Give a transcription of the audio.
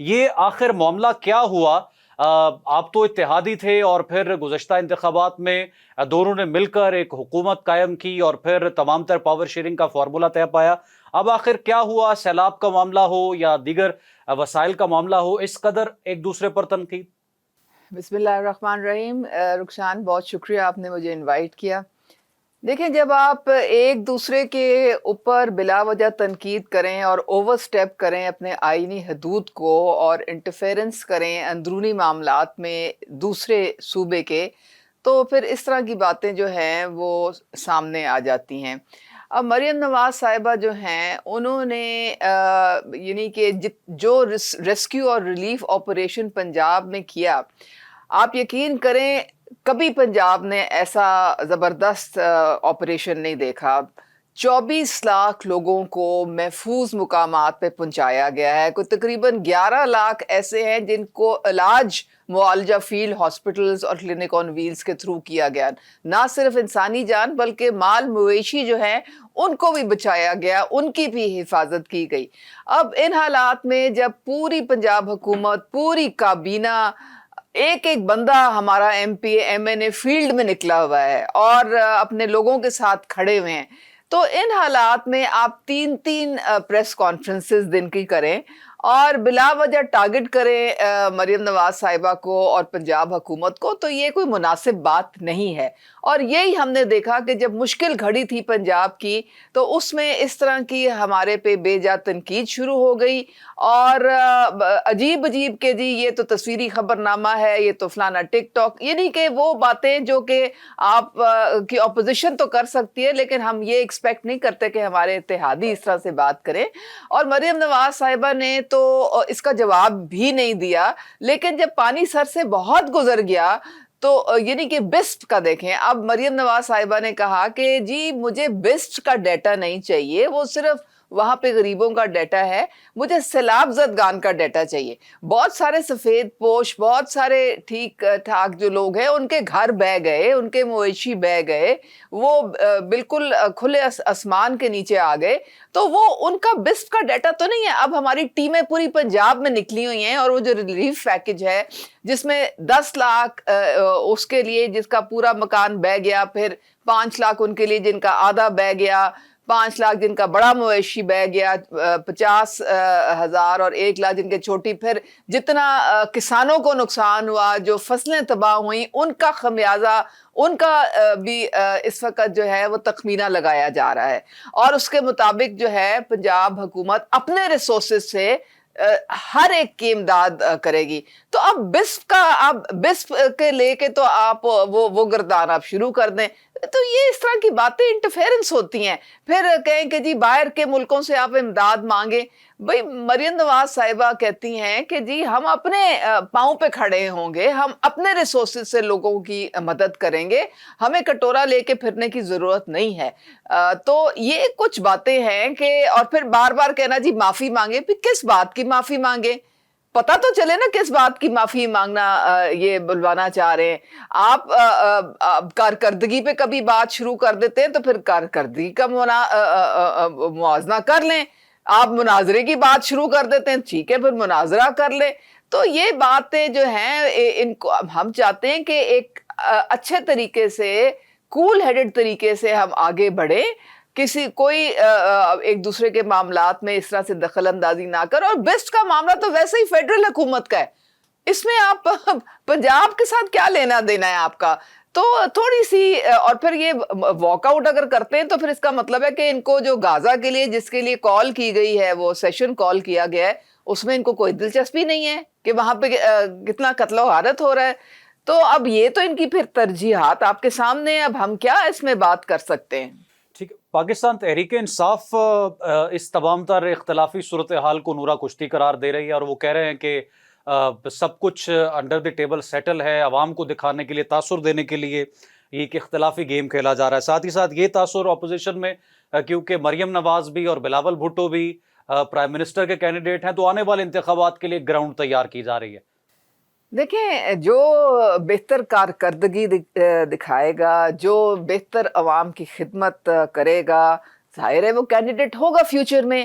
یہ آخر معاملہ کیا ہوا؟ آپ تو اتحادی تھے اور پھر گزشتہ انتخابات میں دونوں نے مل کر ایک حکومت قائم کی اور پھر تمام تر پاور شیئرنگ کا فارمولا طے پایا. اب آخر کیا ہوا؟ سیلاب کا معاملہ ہو یا دیگر وسائل کا معاملہ ہو، اس قدر ایک دوسرے پر تنقید. بسم اللہ الرحمن الرحیم. رخسان، بہت شکریہ آپ نے مجھے انوائٹ کیا. دیکھیں، جب آپ ایک دوسرے کے اوپر بلا وجہ تنقید کریں اور اوور سٹیپ کریں اپنے آئینی حدود کو اور انٹرفیرنس کریں اندرونی معاملات میں دوسرے صوبے کے، تو پھر اس طرح کی باتیں جو ہیں وہ سامنے آ جاتی ہیں. اب مریم نواز صاحبہ جو ہیں، انہوں نے یعنی کہ جو ریسکیو اور ریلیف آپریشن پنجاب میں کیا، آپ یقین کریں کبھی پنجاب نے ایسا زبردست آپریشن نہیں دیکھا. 24 لاکھ لوگوں کو محفوظ مقامات پہ پہنچایا گیا ہے. کوئی تقریباً 11 لاکھ ایسے ہیں جن کو علاج معالجہ فیلڈ ہاسپٹلز اور کلینک آن ویلز کے تھرو کیا گیا. نہ صرف انسانی جان بلکہ مال مویشی جو ہیں ان کو بھی بچایا گیا، ان کی بھی حفاظت کی گئی. اب ان حالات میں جب پوری پنجاب حکومت، پوری کابینہ، ایک ایک بندہ ہمارا M P M N A field میں نکلا ہوا ہے اور اپنے لوگوں کے ساتھ کھڑے ہوئے ہیں، تو ان حالات میں آپ 3 پریس کانفرنسز دن کی کریں اور بلا وجہ ٹارگٹ کریں مریم نواز صاحبہ کو اور پنجاب حکومت کو، تو یہ کوئی مناسب بات نہیں ہے. اور یہی ہم نے دیکھا کہ جب مشکل گھڑی تھی پنجاب کی تو اس میں اس طرح کی ہمارے پہ بے جا تنقید شروع ہو گئی اور عجیب عجیب کہ جی یہ تو تصویری خبر نامہ ہے، یہ تو فلانا ٹک ٹاک، یعنی کہ وہ باتیں جو کہ آپ کی اپوزیشن تو کر سکتی ہے لیکن ہم یہ ایکسپیکٹ نہیں کرتے کہ ہمارے اتحادی اس طرح سے بات کریں. اور مریم نواز صاحبہ نے تو اس کا جواب بھی نہیں دیا. لیکن جب پانی سر سے بہت گزر گیا تو یعنی کہ بسٹ کا دیکھیں، اب مریم نواز صاحبہ نے کہا کہ جی مجھے بسٹ کا ڈیٹا نہیں چاہیے، وہ صرف وہاں پہ غریبوں کا ڈیٹا ہے، مجھے سیلاب زدگان کا ڈیٹا چاہیے. بہت سارے سفید پوش، بہت سارے ٹھیک ٹھاک جو لوگ ہیں ان کے گھر بہہ گئے، ان کے مویشی بہہ گئے، وہ بالکل کھلے آسمان کے نیچے آ گئے. تو وہ ان کا بسٹ کا ڈیٹا تو نہیں ہے. اب ہماری ٹیمیں پوری پنجاب میں نکلی ہوئی ہیں اور وہ جو ریلیف پیکج ہے جس میں 10 لاکھ اس کے لیے جس کا پورا مکان بہہ گیا، پھر 5 لاکھ ان کے لیے جن کا آدھا بہہ گیا، 5 لاکھ جن کا بڑا مویشی بہہ گیا، 50,000 اور 1 لاکھ جن کے چھوٹی، پھر جتنا کسانوں کو نقصان ہوا، جو فصلیں تباہ ہوئیں، ان کا خمیازہ ان کا بھی اس وقت جو ہے وہ تخمینہ لگایا جا رہا ہے. اور اس کے مطابق جو ہے پنجاب حکومت اپنے ریسورسز سے ہر ایک کی امداد کرے گی. تو اب بسپ کے لے کے تو آپ وہ گردان آپ شروع کر دیں. تو یہ اس طرح کی باتیں انٹرفیرنس ہوتی ہیں. پھر کہیں کہ جی باہر کے ملکوں سے آپ امداد مانگیں. بھئی مریم نواز صاحبہ کہتی ہیں کہ جی ہم اپنے پاؤں پہ کھڑے ہوں گے، ہم اپنے ریسورسز سے لوگوں کی مدد کریں گے، ہمیں کٹورا لے کے پھرنے کی ضرورت نہیں ہے. تو یہ کچھ باتیں ہیں کہ اور پھر بار بار کہنا جی معافی مانگے. پھر کس بات کی معافی مانگے؟ پتہ تو چلے نا کس بات کی معافی مانگنا یہ بلوانا چاہ رہے ہیں. آپ کارکردگی پہ کبھی بات شروع کر دیتے ہیں تو پھر کارکردگی کا موازنہ کر لیں. آپ مناظرے کی بات شروع کر دیتے ہیں، ٹھیک ہے پھر مناظرہ کر لیں. تو یہ باتیں جو ہیں ان کو ہم چاہتے ہیں کہ ایک اچھے طریقے سے، کول ہیڈڈ طریقے سے ہم آگے بڑھیں، کوئی ایک دوسرے کے معاملات میں اس طرح سے دخل اندازی نہ کر. اور بیسٹ کا معاملہ تو ویسے ہی فیڈرل حکومت کا ہے، اس میں آپ پنجاب کے ساتھ کیا لینا دینا ہے آپ کا؟ تو تھوڑی سی اور پھر یہ واک آؤٹ اگر کرتے ہیں تو پھر اس کا مطلب ہے کہ ان کو جو غازہ کے لیے جس کے لیے کال کی گئی ہے، وہ سیشن کال کیا گیا ہے، اس میں ان کو کوئی دلچسپی نہیں ہے کہ وہاں پہ کتنا قتل و غارت ہو رہا ہے. تو اب یہ تو ان کی پھر ترجیحات آپ کے سامنے، اب ہم کیا اس میں بات کر سکتے ہیں؟ ٹھیک ہے. پاکستان تحریک انصاف اس تمام تر اختلافی صورتحال کو نورا کشتی قرار دے رہی ہے اور وہ کہہ رہے ہیں کہ سب کچھ انڈر دی ٹیبل سیٹل ہے. عوام کو دکھانے کے لیے، تاثر دینے کے لیے یہ ایک اختلافی گیم کھیلا جا رہا ہے. ساتھ ہی ساتھ یہ تاثر اپوزیشن میں، کیونکہ مریم نواز بھی اور بلاول بھٹو بھی پرائم منسٹر کے کینڈیڈیٹ ہیں، تو آنے والے انتخابات کے لیے گراؤنڈ تیار کی جا رہی ہے. دیکھیں، جو بہتر کارکردگی دکھائے گا، جو بہتر عوام کی خدمت کرے گا، ظاہر ہے وہ کینڈیڈیٹ ہوگا فیوچر میں.